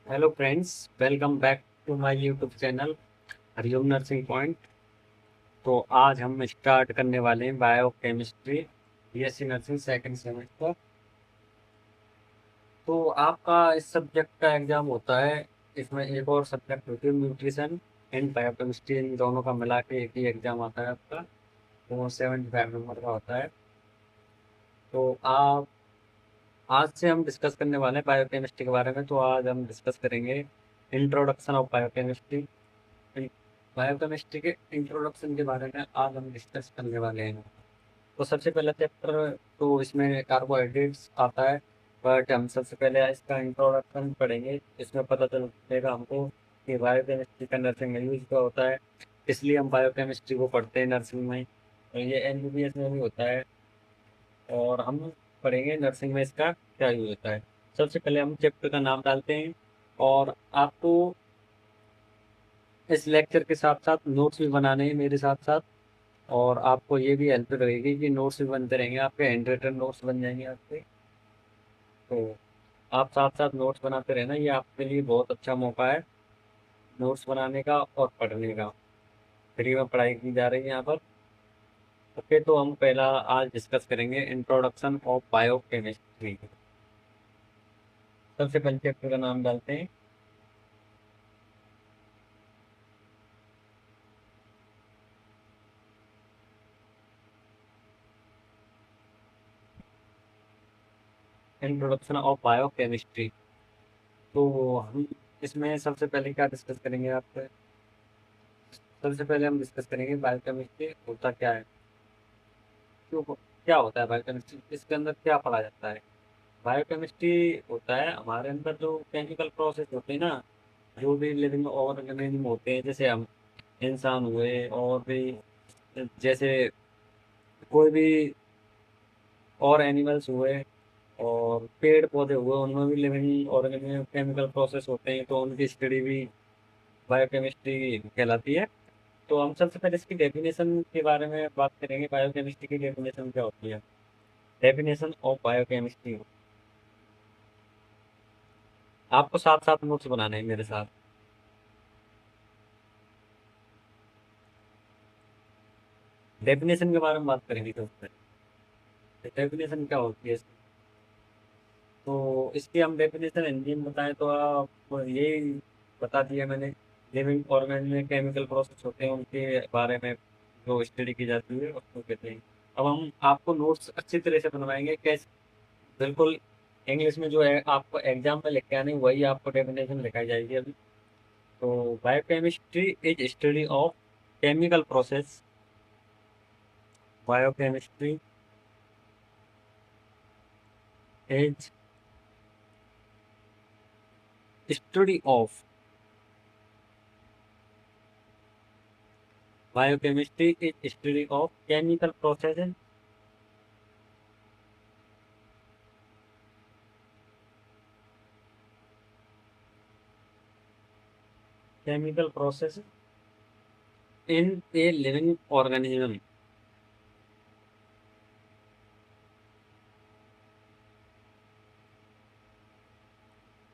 Hello friends, welcome back to my YouTube channel Hariom nursing point. तो आज हम start करने वाले हैं bio chemistry BSc nursing second semester. तो आपका इस सब्जेक्ट का एग्जाम होता है। इसमें एक और सब्जेक्ट होती है न्यूट्रिशन एंड बायोकेमिस्ट्री, इन दोनों का मिला के एक ही एग्जाम आता है आपका। वो 75 नंबर का होता है। तो आप आज से हम डिस्कस करने वाले हैं बायोकेमिस्ट्री के बारे में। तो आज हम डिस्कस करेंगे इंट्रोडक्शन ऑफ बायोकेमिस्ट्री। बायोकेमिस्ट्री के इंट्रोडक्शन के बारे में आज हम डिस्कस करने वाले हैं। तो सबसे पहला चैप्टर तो इसमें कार्बोहाइड्रेट्स आता है। बट हम सबसे पहले इसका इंट्रोडक्शन पढ़ेंगे। इसमें पता चलेगा हमको कि बायोकेमिस्ट्री का नर्सिंग में यूज क्या होता है, इसलिए हम बायोकेमिस्ट्री को पढ़ते हैं नर्सिंग में। और ये एमबीबीएस में भी होता है। और हम पढ़ेंगे नर्सिंग में इसका क्या यूज होता है। सबसे पहले हम चैप्टर का नाम डालते हैं। और आपको इस लेक्चर के साथ साथ नोट्स भी बनाने हैं मेरे साथ साथ। और आपको ये भी हेल्प रहेगी कि नोट्स भी बनते रहेंगे, आपके हैंड रिटन नोट्स बन जाएंगे आपके। तो आप साथ साथ नोट्स बनाते रहना, ये आपके लिए बहुत अच्छा मौका है नोट्स बनाने का और पढ़ने का। फ्री में पढ़ाई की जा रही है यहाँ पर। ओके, तो हम पहला आज डिस्कस करेंगे इंट्रोडक्शन ऑफ बायो केमिस्ट्री। सबसे पहले चैप्टर का नाम डालते हैं। Introduction of bio chemistry. तो हम इसमें सबसे पहले क्या डिस्कस करेंगे आप। सबसे पहले हम डिस्कस करेंगे बायो केमिस्ट्री होता क्या है, क्यों, क्या होता है बायोकेमिस्ट्री, इसके अंदर क्या पढ़ा जाता है। बायोकेमिस्ट्री होता है हमारे अंदर जो केमिकल प्रोसेस होते हैं ना, जो भी लिविंग ऑर्गेनिज्म होते हैं, जैसे हम इंसान हुए और भी जैसे कोई भी और एनिमल्स हुए और पेड़ पौधे हुए, उनमें भी लिविंग ऑर्गेनिज्म केमिकल प्रोसेस होते हैं, तो उनकी स्टडी भी बायोकेमिस्ट्री कहलाती है। तो हम सबसे पहले इसकी डेफिनेशन के बारे में बात करेंगे, बायोकेमिस्ट्री की डेफिनेशन क्या होती है। डेफिनेशन ऑफ बायोकेमिस्ट्री, आपको साथ साथ नोट्स बनाने हैं मेरे साथ। डेफिनेशन के बारे में बात करेंगे सबसे। डेफिनेशन क्या होती है इसकी? तो इसकी हम डेफिनेशन हिंदी में बताएं तो आप यही बता दिया मैंने। लिविंग ऑर्गेनिज्म में केमिकल प्रोसेस होते हैं, उनके बारे में जो स्टडी की जाती है उसको कहते हैं। अब हम आपको नोट्स अच्छी तरह से बनवाएंगे कैसे, बिल्कुल इंग्लिश में जो है आपको एग्जाम में लिख के आनी वही आपको डेफिनेशन लिखाई जाएगी अभी। तो biochemistry is study of chemical process. Biochemistry is study of, biochemistry is study of chemical process, chemical process in a living organism.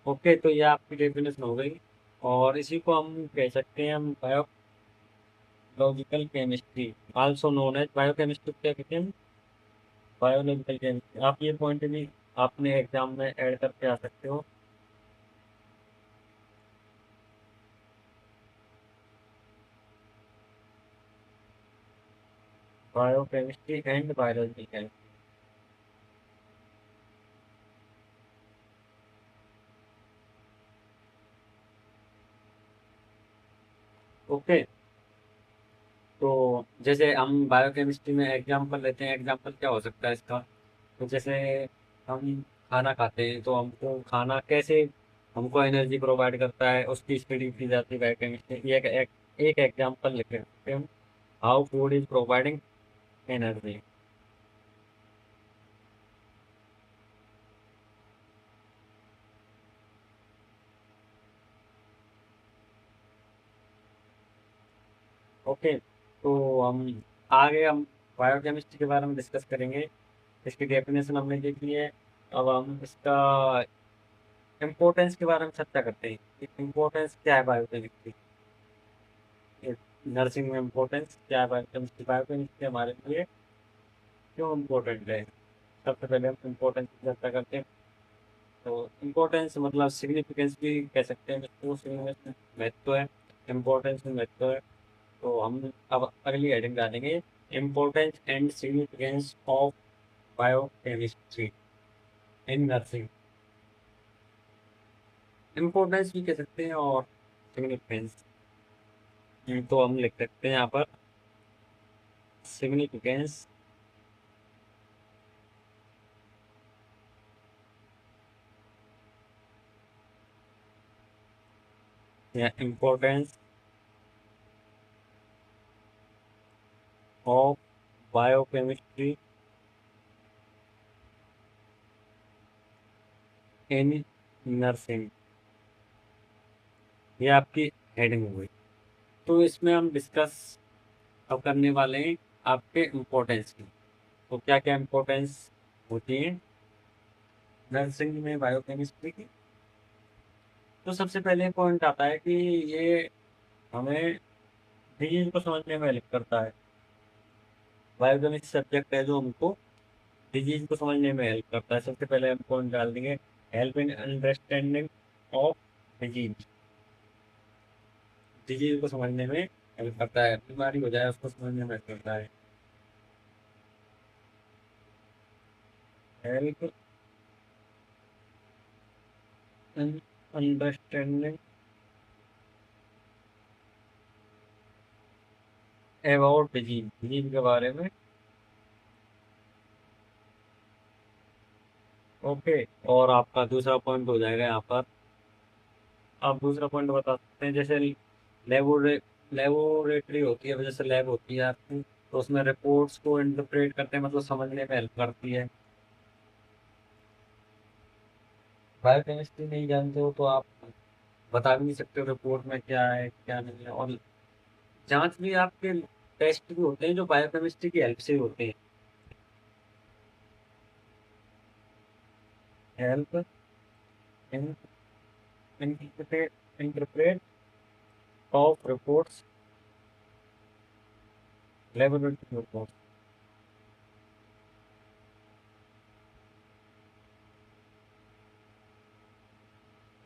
Okay, तो ये आपकी डेफिनेशन हो गई। और इसी को हम कह सकते हैं हम biological chemistry, also known as biochemistry, क्या कहते हैं, बायोलॉजिकल केमिस्ट्री। आप ये पॉइंट भी आपने एग्जाम में ऐड करके आ सकते हो। Biochemistry and biology chemistry. Okay, तो जैसे हम बायोकेमिस्ट्री में एग्जाम्पल लेते हैं, एग्जाम्पल क्या हो सकता है इसका। तो जैसे हम खाना खाते हैं, तो हमको खाना कैसे हमको एनर्जी प्रोवाइड करता है उसकी स्टडी की जाती है बायोकेमिस्ट्री। एक एग्जाम्पल लिख सकते हैं हम, how food is providing energy. Okay, तो हम आगे हम बायोकेमिस्ट्री के बारे में डिस्कस करेंगे। इसकी डेफिनेशन हमने देख ली है। अब हम इसका इम्पोर्टेंस के बारे में चर्चा करते हैं कि इम्पोर्टेंस क्या है बायोकेमिस्ट्री, नर्सिंग में इम्पोर्टेंस क्या है बायोकेमिस्ट्री, बायोकेमिस्ट्री हमारे लिए क्यों इम्पोर्टेंट है। सबसे पहले हम इम्पोर्टेंस की चर्चा करते हैं। तो इम्पोर्टेंस मतलब सिग्निफिकेंस भी कह सकते हैं इसको, significance महत्व है, इम्पोर्टेंस में महत्व है। तो हम अब अगली हेडिंग डालेंगे, importance and significance of biochemistry in nursing. Importance भी कह सकते हैं और सिग्निफिकेंस, तो हम लिख सकते हैं यहाँ पर सिग्निफिकेंस या importance of biochemistry in nursing, ये आपकी हेडिंग हो गई। तो इसमें हम डिस्कस अब करने वाले हैं आपके इम्पोर्टेंस की। तो क्या क्या इम्पोर्टेंस होती है नर्सिंग में बायोकेमिस्ट्री की। तो सबसे पहले पॉइंट आता है कि ये हमें डिजीज को समझने में हेल्प करता है। बायोकेमिस्ट्री सब्जेक्ट है जो हमको डिजीज को समझने में हेल्प करता है। सबसे पहले हम पॉइंट डाल देंगे, help in understanding of disease, disease को समझने में हेल्प करता है, बीमारी हो जाए उसको समझने में हेल्प करता है। Help in understanding about disease, disease के बारे में। ओके, और आपका दूसरा पॉइंट हो जाएगा यहाँ पर, आप दूसरा पॉइंट बता सकते हैं जैसे लेबोरे लेबोरेटरी होती है, जैसे लैब होती है आपकी, तो उसमें रिपोर्ट्स को इंटरप्रेट करते हैं, मतलब समझने में हेल्प करती है। बायोकेमिस्ट्री नहीं जानते हो तो आप बता भी नहीं सकते हो रिपोर्ट में क्या है क्या नहीं है। और जांच भी आपके टेस्ट भी होते हैं जो बायोकेमिस्ट्री की हेल्प से होते हैं। Help in interpret of reports, laboratory report,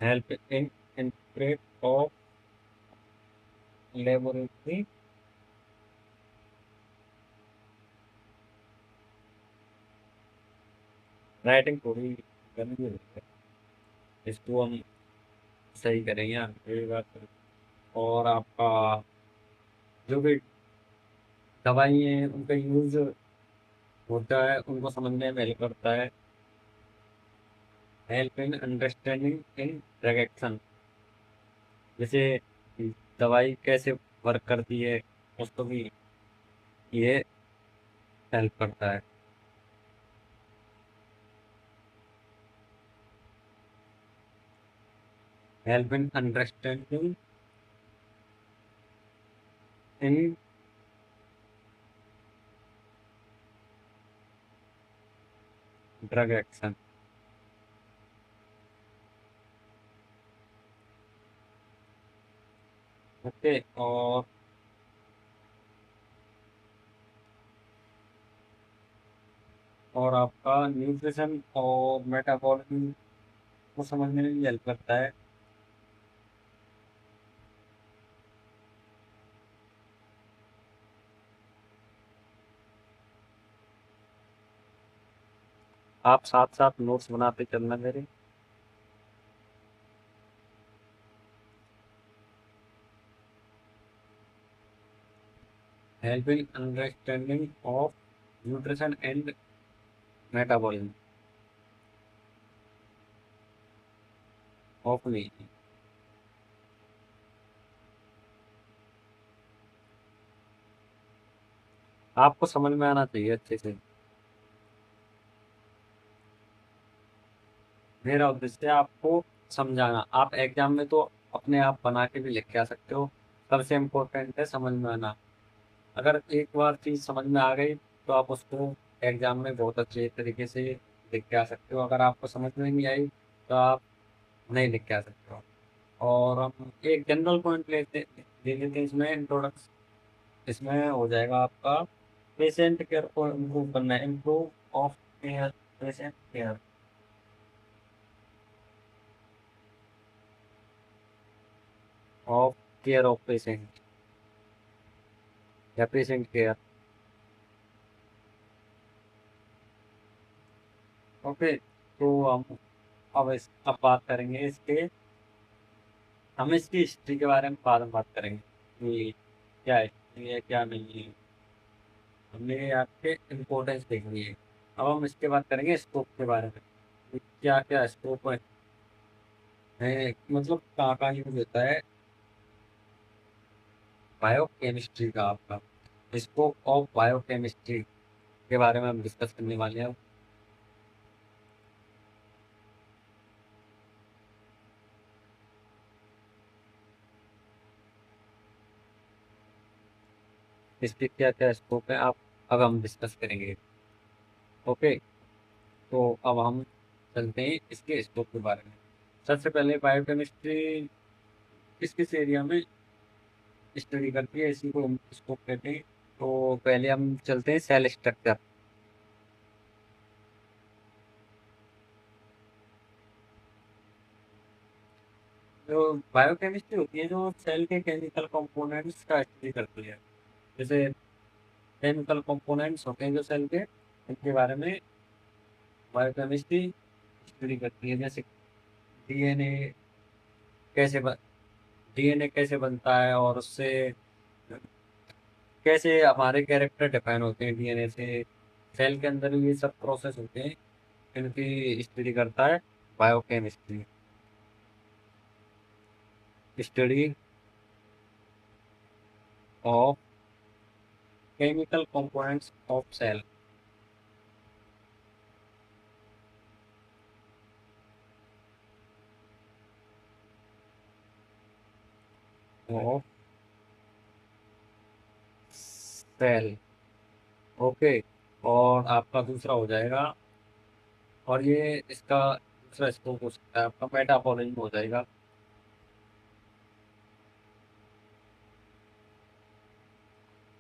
help in interpret of laboratory, writing थोड़ी गंदी होती है, इसको हम सही करेंगे अगली बार। और आपका जो भी दवाई है उनका यूज होता है उनको समझने में हेल्प करता है। Help in understanding in drug action, जैसे दवाई कैसे वर्क करती है उसको भी ये हेल्प करता है। Help in understanding in drug action. Okay, और आपका न्यूट्रिशन और मेटाबॉलिज्म को समझने में भी हेल्प करता है। आप साथ साथ नोट्स बनाते चलना मेरे। Help in understanding of nutrition and metabolism of me, आपको समझ में आना चाहिए अच्छे से। मेरा उद्देश्य है आपको समझाना। आप एग्जाम में तो अपने आप बना के भी लिख के आ सकते हो, सबसे इम्पोर्टेंट है समझ में आना। अगर एक बार चीज़ समझ में आ गई तो आप उसको एग्जाम में बहुत अच्छे तरीके से लिख के आ सकते हो। अगर आपको समझ में नहीं आई तो आप नहीं लिख के आ सकते हो। और हम एक जनरल पॉइंट ले लेते हैं इसमें इंट्रोडक्शन। इसमें हो जाएगा आपका पेशेंट केयर को इम्प्रूव करना है, improve of care, patient care of care of patient या पेशेंट केयर। ओके, तो हम अब बात करेंगे इसके, हम इसकी हिस्ट्री के बारे में बाद में बात करेंगे कि क्या हिस्ट्री है क्या नहीं है। हमने आपके इम्पोर्टेंस देखनी है। अब हम इसके बाद करेंगे स्कोप के बारे में कि क्या क्या स्कोप मतलब कहाँ कहाँ यूज होता है बायोकेमिस्ट्री का। आपका स्कोप ऑफ बायोकेमिस्ट्री के बारे में हम डिस्कस करने वाले हैं। इसके क्या क्या स्कोप है आप अब हम डिस्कस करेंगे। ओके, तो अब हम चलते हैं इसके स्कोप के बारे में। सबसे पहले बायोकेमिस्ट्री किस किस एरिया में स्टडी करती है, इसी को हम स्कोप कहते हैं। तो पहले हम चलते हैं सेल स्ट्रक्चर। जो बायोकेमिस्ट्री होती है जो सेल के केमिकल कंपोनेंट्स का स्टडी करती है। जैसे केमिकल कंपोनेंट्स होते हैं जो सेल के, इनके बारे में बायोकेमिस्ट्री स्टडी करती है। जैसे डीएनए कैसे डीएनए कैसे बनता है और उससे कैसे हमारे कैरेक्टर डिफाइन होते हैं डीएनए से। सेल के अंदर ये सब प्रोसेस होते हैं, इनकी स्टडी करता है biochemistry. Study of chemical components of cell of cell. Okay, और आपका दूसरा हो जाएगा, और ये इसका दूसरा स्कोप हो सकता है आपका मेटाबॉलिज्म हो जाएगा।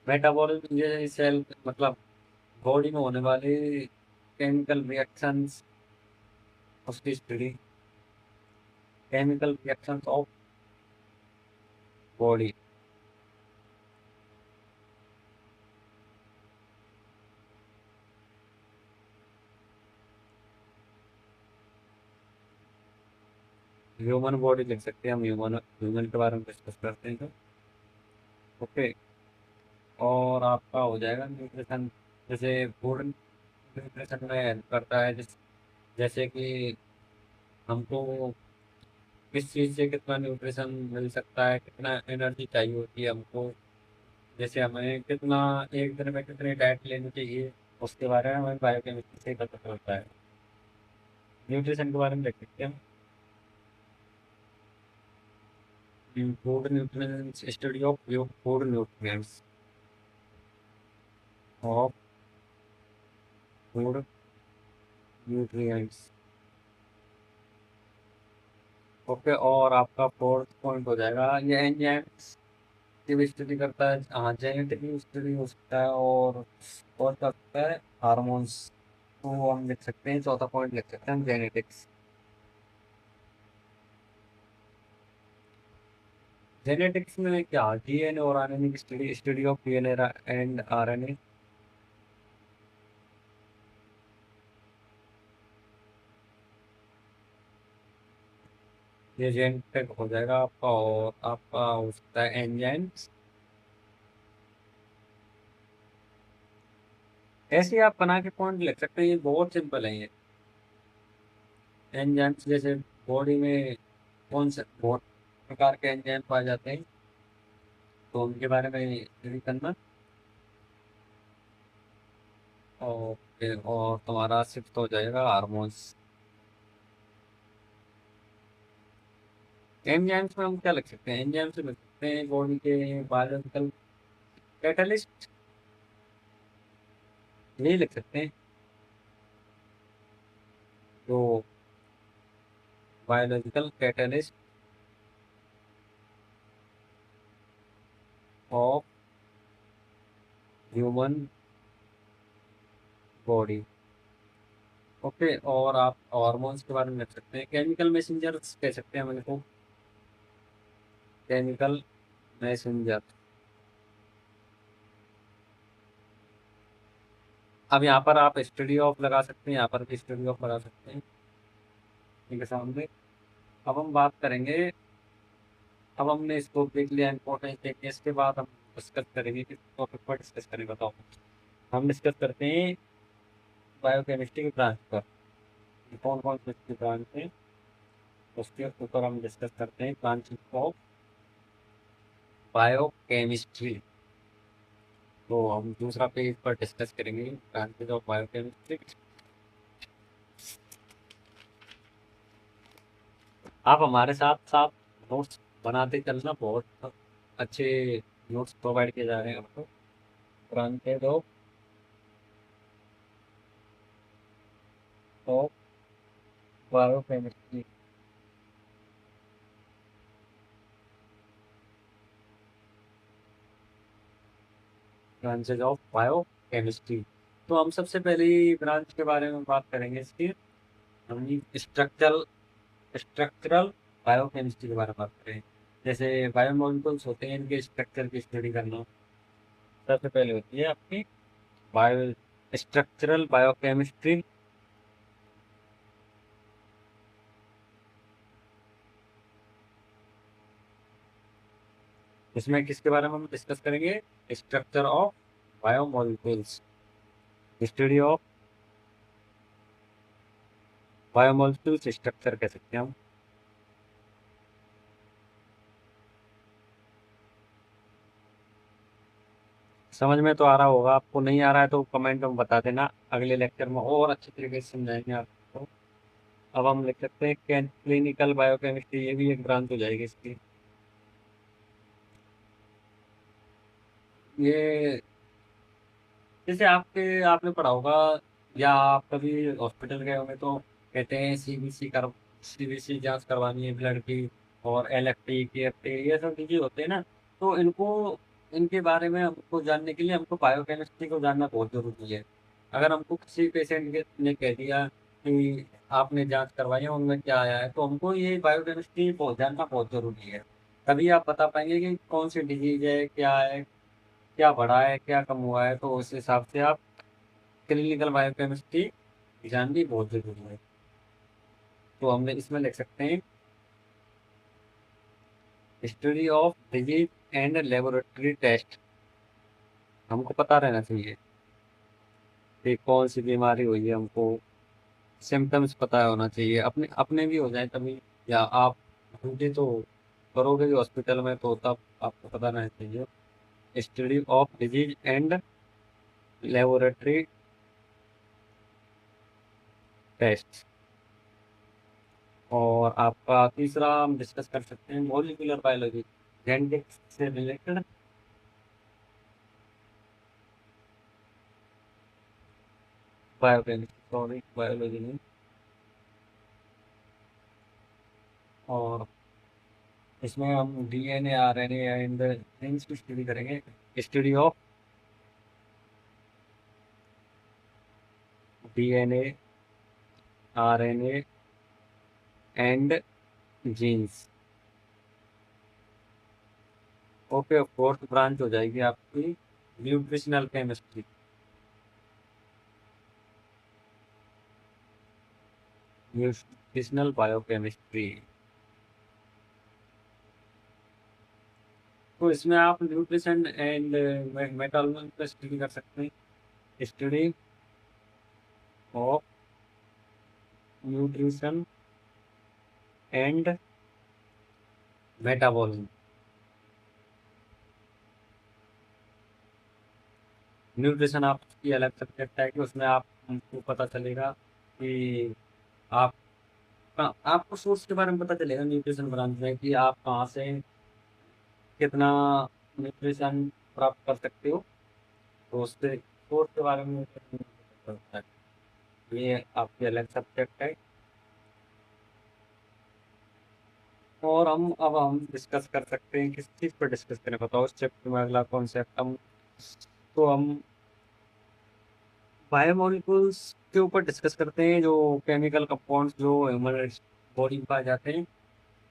मेटाबॉलिज्म ये सेल मतलब बॉडी में होने वाले केमिकल रिएक्शंस, उसकी study, chemical reactions of body. Human body लिख सकते हैं हम, ह्यूमन ह्यूमन के बारे में डिस्कस करते हैं तो। ओके, और आपका हो जाएगा न्यूट्रिशन। जैसे फूड न्यूट्रिशन में हेल्प करता है, जैसे कि हमको किस चीज़ से कितना न्यूट्रिशन मिल सकता है, कितना एनर्जी चाहिए होती है हमको, जैसे हमें कितना एक दिन में कितनी डाइट लेनी चाहिए, उसके बारे में हमें बायोकेमिस्ट्री से ही पता चलता है। न्यूट्रिशन के बारे में देख सकते हैं हम, food nutrients, study of food nutrients of food nutrients. Okay, और आपका फोर्थ पॉइंट हो जाएगा ये एंजाइम्स की भी स्टडी करता है। हाँ, जेनेटिक भी स्टडी हो सकता है, और क्या सकता है, हार्मोन्स। तो हम लिख सकते हैं, चौथा पॉइंट लिख सकते हैं हम जेनेटिक्स। जेनेटिक्स में क्या, डीएनए और आरएनए की study, study of DNA and RNA. ये जेनेटिक हो जाएगा आपका, और आपका हो सकता है एंजाइम्स। ऐसे ही आप बना के पॉइंट लिख सकते हैं, ये बहुत सिंपल है ये। एंजाइम्स जैसे बॉडी में कौन से बहुत प्रकार के एंजाइम पाए जाते हैं, तो उनके बारे में स्टडी करना। ओके, और तुम्हारा शिफ्ट हो जाएगा हार्मोन्स। एंजाइम्स में हम क्या लिख सकते हैं, एंजाइम्स लिख सकते हैं बॉडी के बायोलॉजिकल कैटलिस्ट, यही लिख सकते हैं। तो biological catalyst of human body. Okay, और आप हार्मोन्स के बारे में लिख सकते हैं, केमिकल मैसेंजर्स कह सकते हैं हम इनको, केमिकल मैसेंजर। अब यहाँ पर आप स्टडी ऑफ लगा सकते हैं, यहाँ पर भी स्टडी ऑफ लगा सकते हैं, ठीक है सामने। अब हम बात करेंगे, अब हमने स्कोप देख लिया, इंपॉर्टेंस देख लिया, इसके बाद हम डिस्कस करेंगे, किस टॉपिक पर डिस्कस करेंगे बताओ। हम डिस्कस करते हैं बायोकेमिस्ट्री की ब्रांच पर, कौन कौन सी इसकी ब्रांच है उसके ऊपर हम डिस्कस करते हैं, ब्रांच ऑफ बायोकेमिस्ट्री। तो हम दूसरा पेज पर डिस्कस करेंगे ब्रांचेज ऑफ बायोकेमिस्ट्री। आप हमारे साथ साथ नोट्स बनाते चलना, बहुत अच्छे नोट्स प्रोवाइड किए जा रहे हैं आपको। Branches of biochemistry, branches of biochemistry. तो हम सबसे पहली ब्रांच के बारे में बात करेंगे इसकी, हम स्ट्रक्चरल स्ट्रक्चरल बायोकेमिस्ट्री के बारे में बात करें। जैसे बायोमोलिकुल्स होते हैं, इनके स्ट्रक्चर की स्टडी करना सबसे पहले होती है आपकी बायो स्ट्रक्चरल बायोकेमिस्ट्री। इसमें किसके बारे में हम डिस्कस करेंगे, structure of biomolecules, study of biomolecules structure कह सकते हैं हम। समझ में तो आ रहा होगा, आपको नहीं आ रहा है तो कमेंट में बता देना, अगले लेक्चर में और अच्छे तरीके से समझाएंगे आपको। अब हम लिख सकते हैं क्लिनिकल बायोकेमिस्ट्री, ये भी एक ब्रांच हो जाएगी इसकी। ये जैसे आपने पढ़ा होगा, या आप कभी हॉस्पिटल गए होंगे तो कहते हैं सीबीसी जांच करवानी है ब्लड की, और एलएफटी केएफटी ये सब चीजें होते हैं ना। तो इनको इनके बारे में हमको जानने के लिए हमको बायोकेमिस्ट्री को जानना बहुत जरूरी है। अगर हमको किसी पेशेंट के ने कह दिया कि आपने जांच करवाई है उनमें क्या आया है, तो हमको ये बायोकेमिस्ट्री जानना बहुत जरूरी है। तभी आप बता पाएंगे कि कौन सी डिजीज है, क्या है, क्या बढ़ा है, क्या कम हुआ है, तो उस हिसाब से आप क्लिनिकल बायोकेमिस्ट्री जाननी बहुत जरूरी है। तो हमने इसमें लिख सकते हैं study of disease and laboratory test. हमको पता रहना चाहिए कि कौन सी बीमारी हुई है, हमको सिम्टम्स पता होना चाहिए, अपने अपने भी हो जाए तभी, या आप ड्यूटी तो करोगे भी हॉस्पिटल में, तो तब आपको पता रहना चाहिए study of disease and laboratory test. और आपका तीसरा हम डिस्कस कर सकते हैं मॉलिक्यूलर बायोलॉजी, जेनेटिक्स से रिलेटेड बायोकेमिस्ट्री, सॉरी बायोलॉजी नहीं। और इसमें हम डीएनए आरएनए एंड जीन्स की स्टडी करेंगे, study of DNA RNA and genes. Okay, fourth branch हो जाएगी आपकी न्यूट्रिशनल केमिस्ट्री, न्यूट्रिशनल बायोकेमिस्ट्री। तो इसमें आप न्यूट्रिशन एंड मेटाबॉलिज्म पर स्टडी कर सकते हैं, study of nutrition and metabolism. Nutrition आपकी अलग सब्जेक्ट है कि उसमें आपको पता चलेगा कि आप आपको सोर्स के बारे में पता चलेगा न्यूट्रिशन ब्रांच में, कि आप कहाँ से कितना न्यूट्रिशन प्राप्त कर सकते हो। तो उससे सोर्स के बारे में पता चलता है। ये आपकी अलग सब्जेक्ट है। और हम डिस्कस कर सकते हैं, किस चीज़ पर डिस्कस करें बताओ, इस चैप्टर में अगला कॉन्सेप्ट हम बायोमोलिकुल्स के ऊपर डिस्कस करते हैं, जो केमिकल कंपाउंड्स जो ह्यूमन बॉडी में पाए जाते हैं।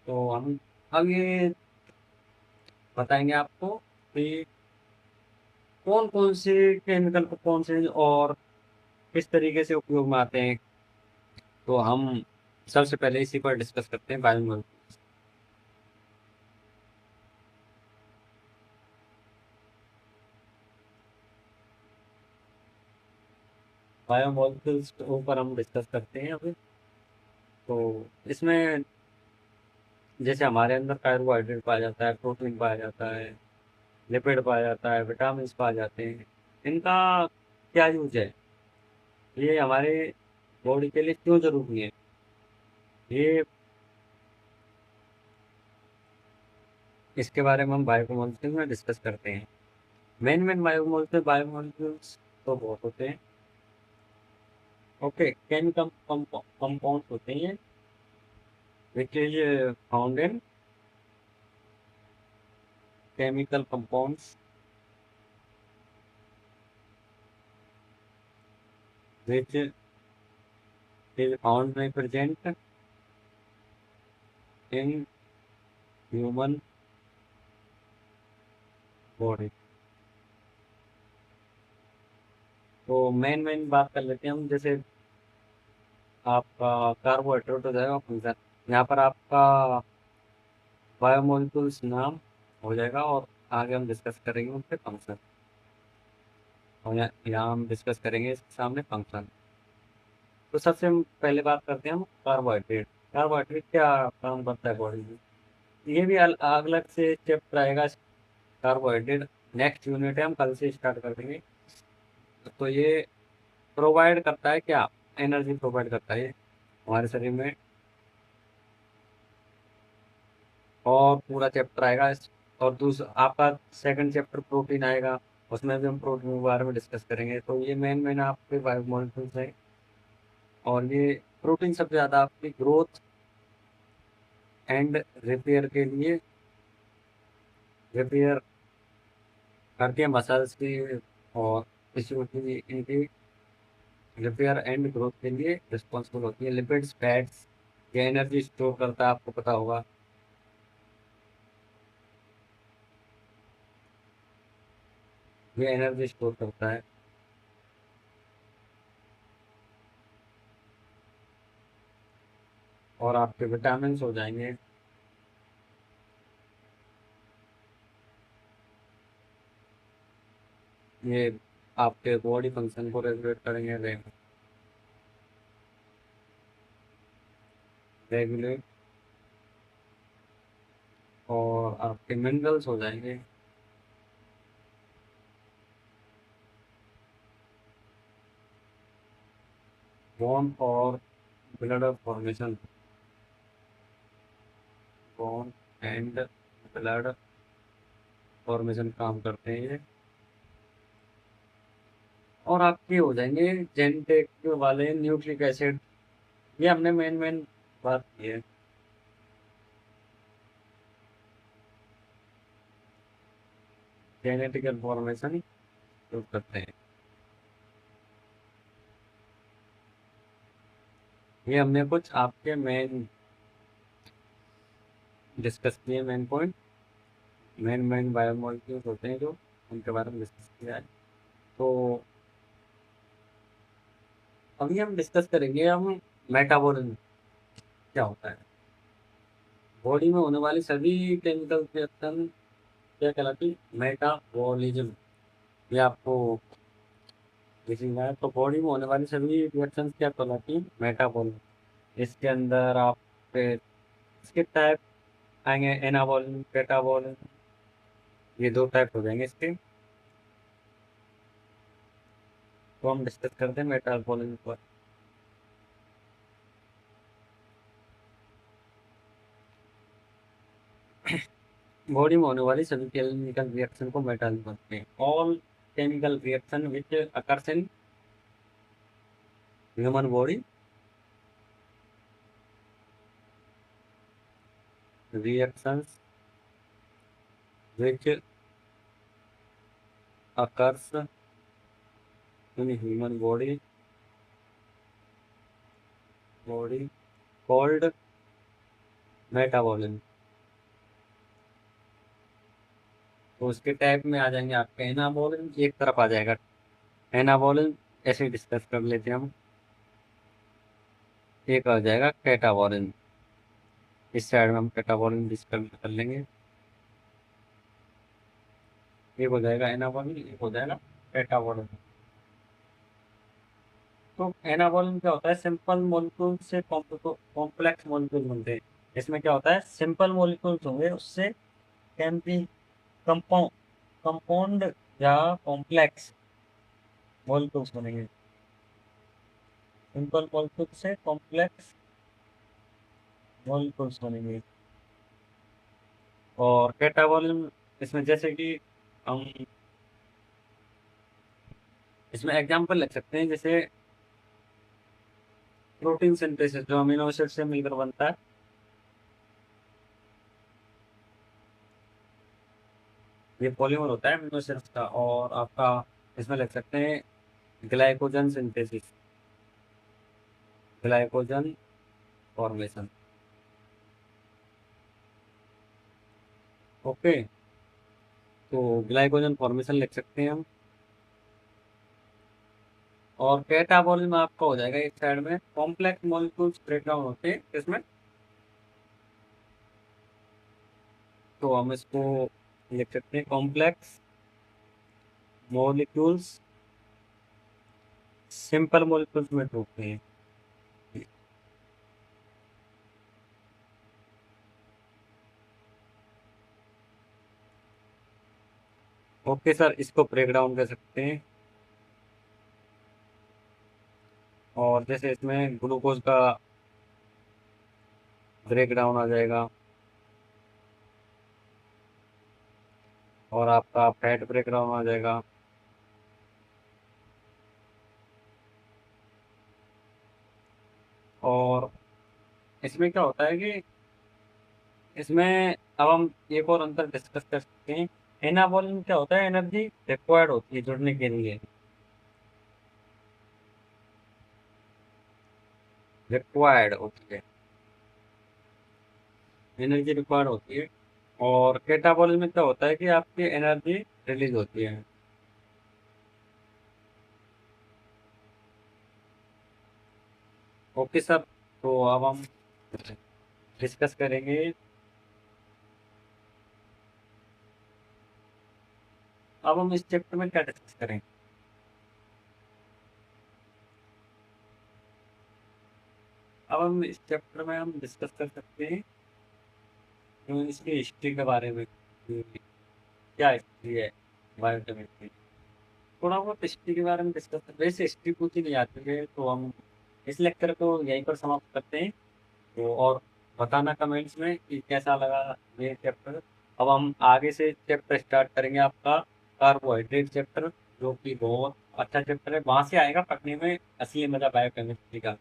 तो हम अब ये बताएंगे आपको कि कौन कौन से केमिकल कंपाउंड्स हैं और किस तरीके से उपयोग में आते हैं। तो हम सबसे पहले इसी पर डिस्कस करते हैं, बायोमोलिकुल्स। बायोमोलिकुल्स के ऊपर हम डिस्कस करते हैं अभी। तो इसमें जैसे हमारे अंदर कार्बोहाइड्रेट पाया जाता है, प्रोटीन पाया जाता है, लिपिड पाया जाता है, विटामिन पाए जाते हैं। इनका क्या यूज है, ये हमारे बॉडी के लिए क्यों जरूरी है, ये इसके बारे में हम बायोमोलिक्यूल्स में डिस्कस करते हैं। मेन मेन बायोमोलिक्यूल्स तो बहुत होते हैं। ओके, केमिकल कंपाउंड्स होते हैं which is found in chemical compounds which is found में प्रेजेंट इन ह्यूमन बॉडी। तो मेन मेन बात कर लेते हैं हम। जैसे आपका कार्बोहाइड्रेट हो जाएगा फंक्शन, यहाँ पर आपका बायोमोलिकुल्स नाम हो जाएगा, और आगे हम डिस्कस करेंगे उनके फंक्शन। और यहाँ हम डिस्कस करेंगे इसके सामने फंक्शन। तो सबसे हम पहले बात करते हैं हम कार्बोहाइड्रेट। कार्बोहाइड्रेट क्या काम करता है बॉडी में, ये भी अलग से चैप्टर आएगा। कार्बोहाइड्रेट नेक्स्ट यूनिट है, हम कल से स्टार्ट कर देंगे। तो ये प्रोवाइड करता है क्या, एनर्जी प्रोवाइड करता है हमारे शरीर में। और पूरा चैप्टर आएगा और दूसरा आपका सेकंड चैप्टर प्रोटीन आएगा, उसमें भी हम प्रोटीन के बारे में डिस्कस करेंगे। तो ये मेन मेन आपके बायोमोलिक्यूल्स है। और ये प्रोटीन सबसे ज़्यादा आपकी ग्रोथ एंड रिपेयर के लिए रिपेयर करती है मसल्स की और टिश्यू की, इनकी रिपेयर एंड ग्रोथ के लिए रिस्पॉन्सिबल होती है। लिपिड्स फैट्स, ये एनर्जी स्टोर करता है, आपको पता होगा। ये एनर्जी स्टोर करता है। और आपके विटामिन हो जाएंगे, ये आपके बॉडी फंक्शन को रेगुलेट करेंगे, रेगुलेट। और आपके मिनरल्स हो जाएंगे, बोन और blood formation, bone and blood formation काम करते हैं ये। और आपके हो जाएंगे जेनेटिक वाले न्यूक्लिक एसिड, ये हमने मेन मेन बात की है। जेनेटिक फॉर्मेशन यूज करते हैं, ये हमने कुछ आपके मेन डिस्कस किए, मेन पॉइंट। मेन बायोमोलिक्यूल्स होते हैं जो, उनके बारे में डिस्कस किया है। तो अभी हम डिस्कस करेंगे हम मेटाबॉलिज्म क्या होता है। बॉडी में होने वाली सभी केमिकल रिएक्शन क्या कहलाती, मेटाबॉलिज्म। ये आपको लिखना है। तो बॉडी में होने वाली सभी रिएक्शन क्या कहलाती, मेटाबॉलिज्म। इसके अंदर आप इसके टाइप आएंगे, एनाबॉलिज्म, कैटाबॉलिज्म, ये दो टाइप हो जाएंगे इसके। तो हम डिस्कस करते हैं मेटाबॉलिज्म पर। बॉडी में होने वाली सभी केमिकल रिएक्शन को मेटाबॉलिज्म कहते हैं। All chemical reaction which occurs in human body reactions which occurs in human body called metabolism. तो उसके टाइप में आ जाएंगे आपके एनाबॉलिज्म, एक तरफ आ जाएगा एनाबॉलिज्म, ऐसे डिस्कस कर लेते हैं हम। एक आ जाएगा कैटाबॉलिज्म, इस साइड में हम कैटाबॉलिज्म डिस्कस कर लेंगे। एक हो जाएगा एनाबॉलिज्म, एक हो जाएगा कैटाबॉलिज्म। तो एनाबॉलिज्म क्या होता है, सिंपल मॉलिक्यूल से कॉम्प्लेक्स मॉलिक्यूल बनते हैं। इसमें क्या होता है, सिंपल मॉलिक्यूल्स होंगे उससे कैन बी कंपाउंड या कॉम्प्लेक्स मॉलिक्यूल्स बनेंगे। सिंपल मॉलिक्यूल से कॉम्प्लेक्स मॉलिक्यूल्स बनेंगे। और कैटाबॉलिज्म इसमें जैसे कि हम इसमें एग्जांपल लिख सकते हैं, जैसे प्रोटीन सिंथेसिस जो अमीनो एसिड से मिलकर बनता है, ये पॉलीमर होता है अमीनो एसिड्स का। और आपका इसमें लिख सकते हैं glycogen synthesis, glycogen formation. Okay, तो ग्लाइकोजन फॉर्मेशन लिख सकते हैं हम। और कैटाबॉलिज्म आपका हो जाएगा एक साइड में कॉम्प्लेक्स मॉलिक्यूल्स ब्रेक डाउन होते हैं इसमें। तो हम इसको लिख सकते हैं कॉम्प्लेक्स मॉलिक्यूल्स सिंपल मॉलिक्यूल्स में टूटते हैं। ओके सर, इसको ब्रेक डाउन कर सकते हैं। और जैसे इसमें ग्लूकोज का ब्रेक डाउन आ जाएगा, और आपका फैट ब्रेक डाउन आ जाएगा। और इसमें क्या होता है कि इसमें अब हम एक और अंतर डिस्कस कर सकते हैं। एनाबॉलिज्म क्या होता है, एनर्जी रिक्वायर्ड होती है जुड़ने के लिए, रिक्वायर्ड होती है, एनर्जी रिक्वायर्ड होती है। और कैटाबॉलिज्म में क्या होता है कि आपकी एनर्जी रिलीज होती है। ओके सर, तो अब हम डिस्कस करेंगे। अब हम इस चैप्टर में क्या डिस्कस करेंगे, अब हम इस चैप्टर में हम डिस्कस कर सकते हैं इसकी हिस्ट्री के बारे में कि क्या हिस्ट्री है बायोकेमिस्ट्री। थोड़ा बहुत हिस्ट्री के बारे में डिस्कस करते हैं, वैसे हिस्ट्री पूछी नहीं आती है, तो हम इस लेक्चर को यहीं पर समाप्त करते हैं। तो और बताना कमेंट्स में कि कैसा लगा ये चैप्टर। अब हम आगे से चैप्टर स्टार्ट करेंगे आपका कार्बोहाइड्रेट चैप्टर, जो कि बहुत अच्छा चैप्टर है। वहाँ से आएगा पढ़ने में असली मजा बायोकेमिस्ट्री का।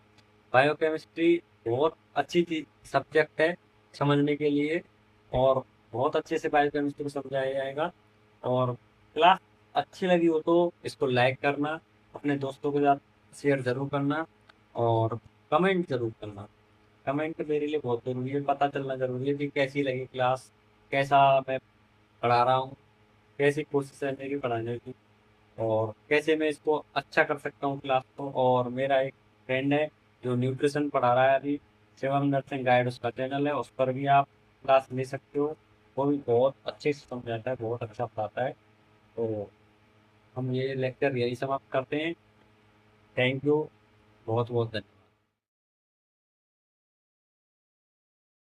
बायोकेमिस्ट्री बहुत अच्छी चीज सब्जेक्ट है समझने के लिए, और बहुत अच्छे से बायोकेमिस्ट्री को समझाया जाएगा। और क्लास अच्छी लगी हो तो इसको लाइक करना, अपने दोस्तों के साथ शेयर जरूर करना, और कमेंट जरूर करना। कमेंट मेरे लिए बहुत जरूरी है, पता चलना जरूरी है कि कैसी लगी क्लास, कैसा मैं पढ़ा रहा हूँ, कैसी कोशिश है मेरी पढ़ाने की, और कैसे मैं इसको अच्छा कर सकता हूँ क्लास को। और मेरा एक फ्रेंड है जो न्यूट्रिशन पढ़ा रहा है अभी, शिवम नर्सिंग गाइड उसका चैनल है, उस पर भी आप क्लास ले सकते हो। वो भी बहुत अच्छे से समझाता है, बहुत अच्छा पढ़ाता है। तो हम ये लेक्चर यही समाप्त करते हैं। थैंक यू, बहुत बहुत धन्यवाद।